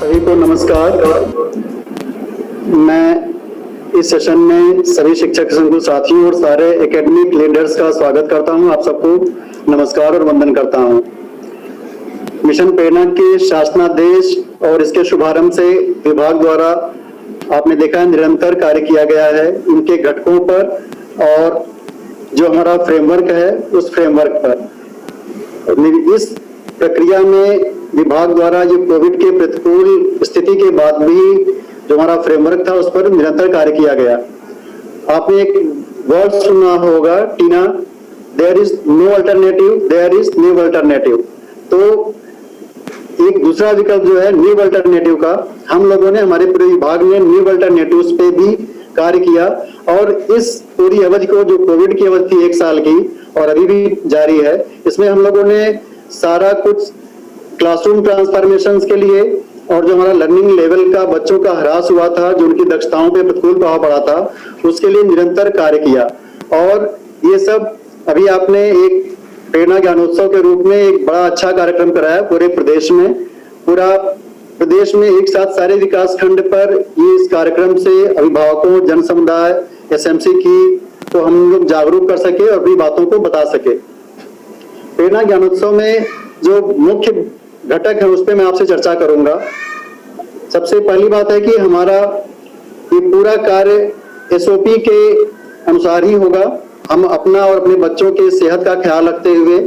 सभी को नमस्कार। मैं इस सेशन में सभी शिक्षक संघ साथियों और सारे एकेडमिक लीडर्स का स्वागत करता हूं। आप सबको नमस्कार और वंदन करता हूं। मिशन प्रेरणा के शासनादेश और इसके शुभारंभ से विभाग द्वारा आपने देखा है निरंतर कार्य किया गया है इनके घटकों पर और जो हमारा फ्रेमवर्क है उस फ्रेमवर्क पर। इस प्रक्रिया में विभाग द्वारा जो कोविड के प्रतिकूल स्थिति के बाद भी जो हमारा फ्रेमवर्क था उस पर निरंतर कार्य किया गया। आपने एक वर्ड सुना होगा TINA, there is no alternative, there is new alternative. तो एक दूसरा विकल्प जो है न्यू अल्टरनेटिव का, हम लोगों ने हमारे पूरे विभाग ने न्यू अल्टरनेटिव्स पे भी कार्य किया और इस पूरी अवधि को जो कोविड की अवधि थी 1 साल की और अभी भी जारी है, इसमें हम लोगों ने सारा कुछ क्लासरूम ट्रांसफॉर्मेशंस के लिए और जो हमारा लर्निंग लेवल का बच्चों का ह्रास हुआ था, जो उनकी दक्षताओं पे प्रतिकूल प्रभाव पड़ा था, उसके लिए निरंतर कार्य किया। और ये सब अभी आपने एक प्रेरणा ज्ञानोत्सव के रूप में एक बड़ा अच्छा कार्यक्रम कराया पूरे प्रदेश में। पूरा प्रदेश में एक साथ सारे विकास खंड पर ये इस कार्यक्रम से अभिभावकों, जन समुदाय, एसएमसी की तो हम लोग जागरूक कर सके और अपनी बातों को बता सके। प्रेरणा ज्ञानोत्सव में जो मुख्य घटक है उस पर मैं आपसे चर्चा करूंगा। सबसे पहली बात है कि हमारा ये पूरा कार्य एसओपी के अनुसार ही होगा। हम अपना और अपने बच्चों के सेहत का ख्याल रखते हुए,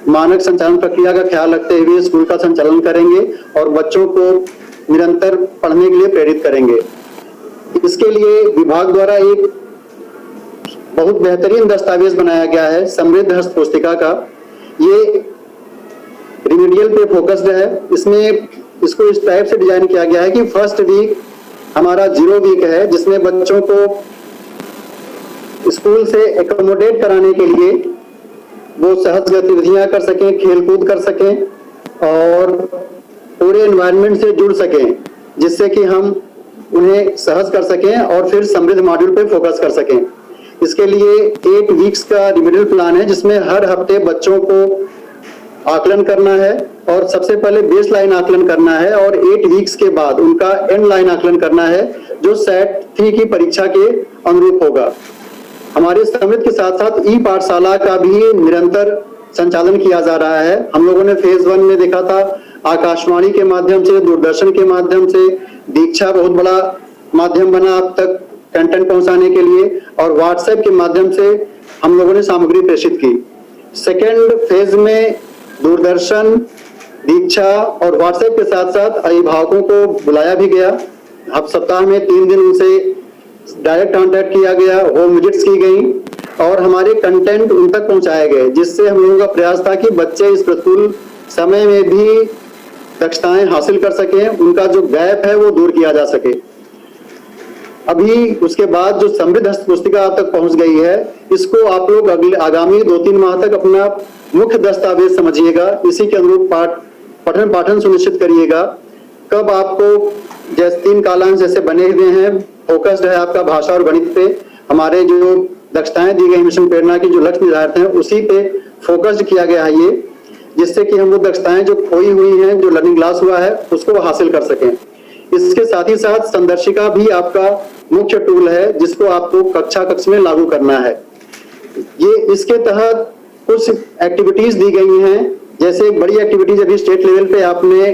मानक संचालन प्रक्रिया का ख्याल रखते हुए स्कूल का संचालन करेंगे और बच्चों को निरंतर पढ़ने के लिए प्रेरित करेंगे। इसके लिए विभाग द्वारा एक बहुत बेहतरीन दस्तावेज बनाया गया है समृद्ध हस्त पुस्तिका का। ये रिमीडियल पे फोकस्ड है। इसमें इसको इस टाइप से डिजाइन किया गया है कि फर्स्ट वीक हमारा 0 वीक है, जिसमें बच्चों को स्कूल से एकोमोडेट कराने के लिए वो सहज गतिविधियां कर सकें, खेलकूद कर सकें और पूरे एनवायरनमेंट से जुड़ सकें, जिससे कि हम उन्हें सहज कर सकें और फिर समृद्ध मॉड्यूल पे फोकस कर सकें। इसके लिए 8 वीक्स का रिमीडियल प्लान है, जिसमें हर हफ्ते बच्चों को आकलन करना है और सबसे पहले बेस लाइन आकलन करना है और 8 वीक्स के बाद उनका एंड लाइन आकलन करना है, जो सेट 3 की परीक्षा के अनुरूप होगा। हमारे समृद्ध के साथ साथ ई पाठशाला का भी निरंतर संचालन किया जा रहा है। हम लोगों ने फेज 1 में देखा था आकाशवाणी के माध्यम से, दूरदर्शन के माध्यम से, दीक्षा बहुत बड़ा माध्यम बना अब तक कंटेंट पहुंचाने के लिए, और व्हाट्सएप के माध्यम से हम लोगों ने सामग्री प्रेषित की। सेकेंड फेज में दूरदर्शन, दीक्षा और व्हाट्सएप के साथ साथ अभिभावकों को बुलाया भी गया। अब सप्ताह में 3 दिन उनसे डायरेक्ट कांटेक्ट किया गया, होम विजिट्स की गई और हमारे कंटेंट उन तक पहुंचाए गए, जिससे हम लोगों का प्रयास था कि बच्चे इस प्रतिकूल समय में भी दक्षताएं हासिल कर सकें, उनका जो गैप है वो दूर किया जा सके। अभी उसके बाद जो समृद्ध हस्त पुस्तिका आप तक पहुंच गई है, इसको आप लोग अगले आगामी 2-3 माह तक अपना मुख्य दस्तावेज समझिएगा। इसी के अनुरूप पठन पाठन सुनिश्चित करिएगा। कब आपको जैसे 3 कालांश जैसे बने हुए हैं, फोकस्ड है आपका भाषा और गणित पे, हमारे जो दक्षताएं दी गई मिशन प्रेरणा की जो लक्ष्य निर्धारित हैं उसी पे फोकस्ड किया गया है ये, जिससे कि हम वो दक्षताएं जो खोई हुई हैं, जो लर्निंग लॉस हुआ है, उसको हासिल कर सकें। इसके साथ ही साथ संदर्शिका भी आपका मुख्य टूल है, जिसको आपको कक्षा में लागू करना है। ये इसके तहत कुछ एक्टिविटीज दी गई हैं, जैसे एक बड़ी एक्टिविटीज अभी स्टेट लेवल पे आपने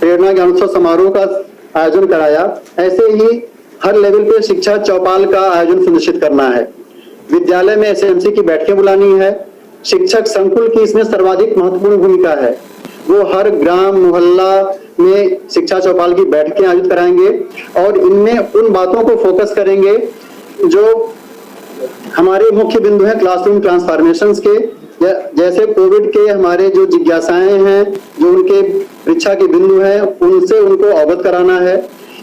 प्रेरणा ज्ञानोत्सव समारोह का आयोजन कराया, ऐसे ही हर लेवल पे शिक्षा चौपाल का आयोजन सुनिश्चित करना है। विद्यालय में एसएमसी की बैठकें बुलानी है। शिक्षक संकुल की इसमें सर्वाधिक महत्वपूर्ण भूमिका है। वो हर ग्राम मोहल्ला में शिक्षा चौपाल की बैठकें आयोजित कराएंगे और इनमें उन बातों को फोकस करेंगे जो हमारे मुख्य बिंदु हैं क्लासरूम ट्रांसफॉर्मेशंस के, जैसे कोविड के हमारे जो जिज्ञासाएं हैं, जो उनके परीक्षा के बिंदु हैं, उनसे उनको अवगत कराना है।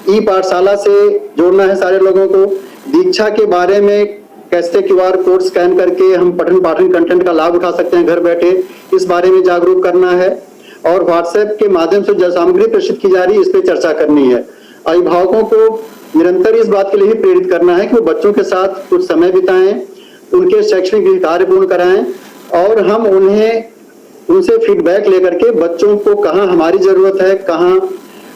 ई पाठशाला से जोड़ना है सारे लोगों को। दीक्षा के बारे में कैसे QR कोड स्कैन करके हम पठन पाठन कंटेंट का लाभ उठा सकते हैं घर बैठे, इस बारे में जागरूक करना है। और व्हाट्सएप के माध्यम से जो सामग्री प्रेषित की जा रही है, इस पर चर्चा करनी है। अभिभावकों को निरंतर इस बात के लिए ही प्रेरित करना है कि वो बच्चों के साथ कुछ समय बिताएं, उनके शैक्षणिक कार्य पूर्ण कराएं और हम उनसे फीडबैक लेकर के बच्चों को कहाँ हमारी जरूरत है, कहाँ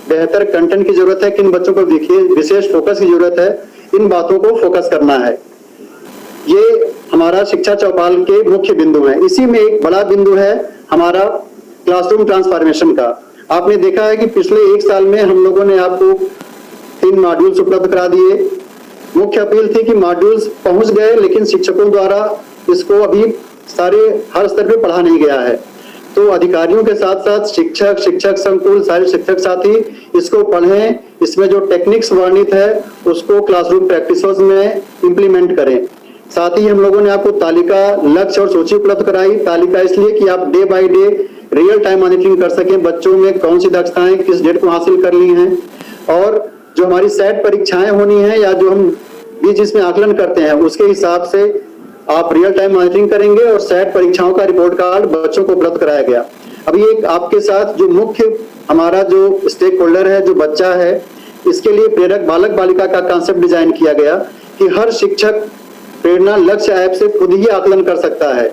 बेहतर कंटेंट की जरूरत है, किन बच्चों को देखिए विशेष फोकस की जरूरत है, इन बातों को फोकस करना है। ये हमारा शिक्षा चौपाल के मुख्य बिंदु हैं। इसी में एक बड़ा बिंदु है हमारा क्लासरूम ट्रांसफॉर्मेशन का। आपने देखा है कि पिछले 1 साल में हम लोगों ने आपको 3 मॉड्यूल्स उपलब्ध करा दिए। मुख्य अपील थी कि मॉड्यूल्स पहुंच गए, लेकिन शिक्षकों द्वारा इसको अभी हर स्तर पे पढ़ा नहीं गया है। तो अधिकारियों के साथ साथ शिक्षक संकुल, सारे शिक्षक साथी इसको पढ़ें, इसमें जो टेक्निक्स वर्णित है उसको क्लासरूम प्रैक्टिसेस में इंप्लीमेंट करें। साथ ही हम लोगों ने आपको तालिका, लक्ष्य और सूची उपलब्ध कराई। तालिका इसलिए कि आप day by day real time monitoring कर सकें, बच्चों में कौन सी दक्षताएं किस डेट को हासिल कर ली हैं, और जो हमारी सेट परीक्षाएं होनी है या जो हम बीच इसमें आकलन करते हैं उसके हिसाब से आप रियल टाइम मॉनिटरिंग करेंगे और सेट परीक्षाओं का रिपोर्ट कार्ड बच्चों को उपलब्ध कराया गया। अभी एक आपके साथ जो मुख्य हमारा जो स्टेक होल्डर है, जो बच्चा है, इसके लिए प्रेरक बालक बालिका का कॉन्सेप्ट डिजाइन किया गया कि हर शिक्षक प्रेरणा लक्ष्य ऐप से खुद ही आकलन कर सकता है,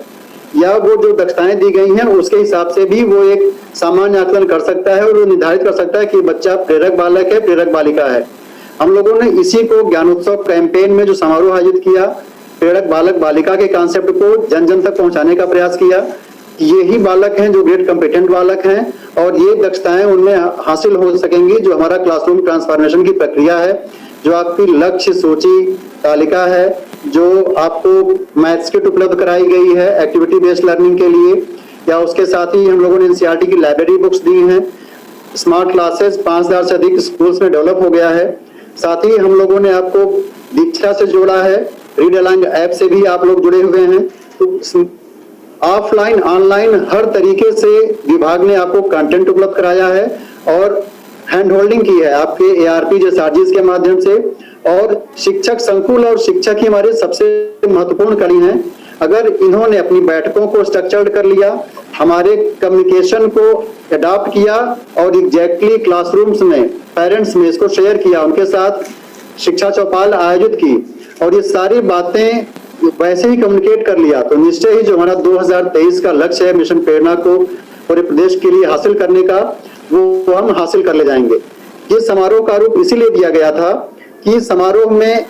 या वो जो दक्षताएं दी गई हैं उसके हिसाब से भी वो एक सामान्य आकलन कर सकता है और वो निर्धारित कर सकता है कि बच्चा प्रेरक बालक है, प्रेरक बालिका है। हम लोगों ने इसी को ज्ञानोत्सव कैंपेन में जो समारोह आयोजित किया, प्रेरक बालक बालिका के कॉन्सेप्ट को जन जन तक पहुंचाने का प्रयास किया। ये ही बालक हैं जो ग्रेड कॉम्पिटेंट बालक हैं और ये दक्षताएं उनमें हासिल हो सकेंगी जो हमारा क्लासरूम ट्रांसफॉर्मेशन की प्रक्रिया है, जो आपकी लक्ष्य सूची तालिका है, जो आपको मैथ्स किट उपलब्ध कराई गई है एक्टिविटी बेस्ड लर्निंग के लिए, या उसके साथ ही हम लोगों ने एनसीईआरटी की लाइब्रेरी बुक्स दी हैं। स्मार्ट क्लासेस 5000 से अधिक स्कूल्स में डेवलप हो गया है। साथ ही हम लोगों ने आपको दीक्षा से जोड़ा है, रीड अलॉन्ग ऐप से भी आप लोग जुड़े हुए हैं। तो ऑफलाइन ऑनलाइन हर तरीके से विभाग ने आपको कंटेंट उपलब्ध कराया है और हैंड होल्डिंग की है आपके एआरपी जैसे आरजीएस के माध्यम से। और शिक्षक संकुल और शिक्षक ही हमारे सबसे महत्वपूर्ण कड़ी हैं। अगर इन्होंने अपनी बैठकों को स्ट्रक्चर्ड कर लिया, हमारे कम्युनिकेशन को अडॉप्ट किया और एग्जैक्टली क्लासरूम्स में पेरेंट्स में इसको शेयर किया, उनके साथ शिक्षा चौपाल आयोजित की और ये सारी बातें वैसे ही कम्युनिकेट कर लिया, तो निश्चय ही जो हमारा 2023 का लक्ष्य है मिशन प्रेरणा को पूरे प्रदेश के लिए हासिल करने का, वो हम हासिल कर ले जाएंगे। ये समारोह का रूप इसीलिए दिया गया था कि समारोह में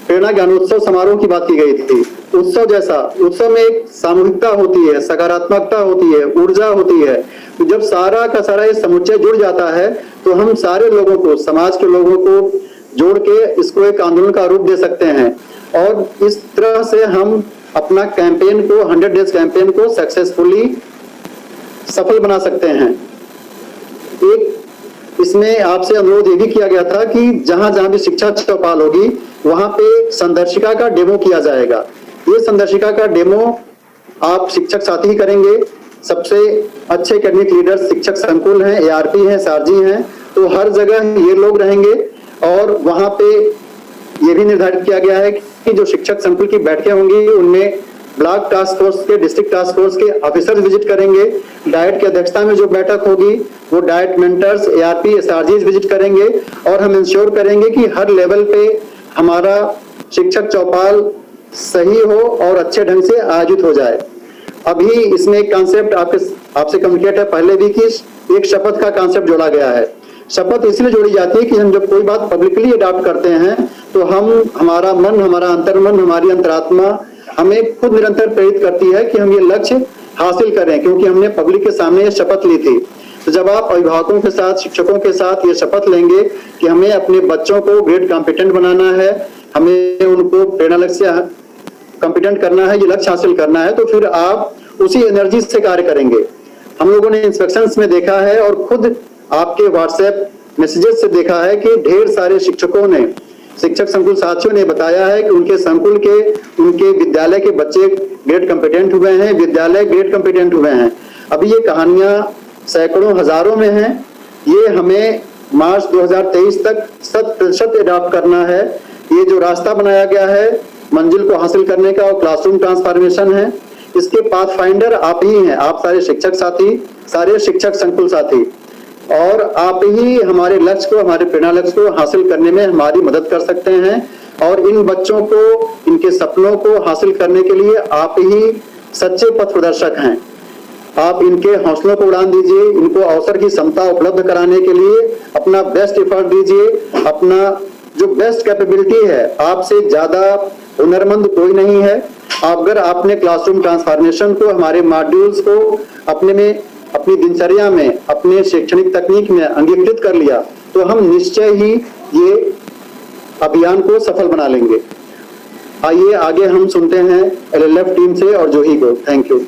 प्रेरणा ज्ञानोत्सव समारोह की बात की गई थी। उत्सव जैसा, उत्सव में एक सामूहिकता होती है, सकारात्मकता होती है, ऊर्जा होती है। तो जब सारा का सारा ये समुच्चय जुड़ जाता है तो हम सारे लोगों को, समाज के लोगों को जोड़ के इसको एक आंदोलन का रूप दे सकते हैं और इस तरह से हम अपना कैंपेन को 100 डेज कैंपेन को सक्सेसफुली सफल बना सकते हैं। एक इसमें आपसे अनुरोध ये भी किया गया था कि जहां जहां भी शिक्षा चौपाल होगी वहां पे संदर्शिका का डेमो किया जाएगा। ये संदर्शिका का डेमो आप शिक्षक साथी ही करेंगे। सबसे अच्छे एकेडमिक लीडर्स शिक्षक संकुल हैं, एआरपी हैं, सारजी हैं, तो हर जगह ये लोग रहेंगे और वहां पे ये भी निर्धारित किया गया है कि जो शिक्षक संकुल की बैठकें होंगी उनमें ब्लॉक टास्क फोर्स के, डिस्ट्रिक्ट टास्क फोर्स के ऑफिसर्स विजिट करेंगे। डाइट की अध्यक्षता में जो बैठक होगी वो डाइट मेंटर्स, एआरपी, एसआरजीज विजिट करेंगे और हम इंश्योर करेंगे कि हर लेवल पे हमारा शिक्षक चौपाल सही हो और अच्छे ढंग से आयोजित हो जाए। अभी इसमें एक कॉन्सेप्ट आपसे कम्युनिकेट है पहले भी कि एक शपथ का कॉन्सेप्ट जोड़ा गया है। शपथ इसलिए जोड़ी जाती है कि हम जब कोई बात पब्लिकली अडॉप्ट करते हैं तो हमारा मन, हमारा अंतर्मन, हमारी अंतरात्मा हमें खुद निरंतर प्रेरित करती है कि हम ये लक्ष्य हासिल करें, क्योंकि हमने पब्लिक के सामने ये शपथ ली थी। तो जब आप अभिभावकों के साथ, शिक्षकों के साथ ये शपथ लेंगे कि हमें अपने बच्चों को ग्रेड कॉम्पिटेंट बनाना है, हमें उनको प्रेरणा लक्ष्य कॉम्पिटेंट करना है, ये लक्ष्य हासिल करना है, तो फिर आप उसी एनर्जी से कार्य करेंगे। हम लोगों ने इंस्पेक्शंस में देखा है और खुद आपके व्हाट्सएप मैसेजेस से देखा है कि ढेर सारे शिक्षकों ने, शिक्षक संकुल साथियों ने बताया है कि उनके संकुल के, उनके विद्यालय के बच्चे ग्रेड कॉम्पिटेंट हुए हैं, विद्यालय ग्रेड कॉम्पिटेंट हुए हैं। अभी ये कहानियां सैकड़ों हजारों में हैं। ये हमें मार्च 2023 तक 100% अडॉप्ट करना है। ये जो रास्ता बनाया गया है मंजिल को हासिल करने का, और क्लासरूम ट्रांसफॉर्मेशन है, इसके पाथ फाइंडर आप ही हैं, आप सारे शिक्षक साथी, सारे शिक्षक संकुल साथी, और आप ही हमारे लक्ष्य को, हमारे प्रेरणा लक्ष्य को हासिल करने में हमारी मदद कर सकते हैं। और इन बच्चों को, इनके सपनों को हासिल करने के लिए आप ही सच्चे पथ प्रदर्शक हैं। आप इनके हौसलों को उड़ान दीजिए, इनको अवसर की क्षमता उपलब्ध कराने के लिए अपना बेस्ट एफर्ट दीजिए, अपना जो बेस्ट कैपेबिलिटी है, आपसे ज्यादा हुनरमंद कोई नहीं है। अगर आपने क्लासरूम ट्रांसफॉर्मेशन को, हमारे मॉड्यूल्स को अपने में, अपनी दिनचर्या में, अपने शैक्षणिक तकनीक में अंगीकृत कर लिया तो हम निश्चय ही ये अभियान को सफल बना लेंगे। आइए आगे हम सुनते हैं एलएलएफ टीम से और जूही को। Thank you.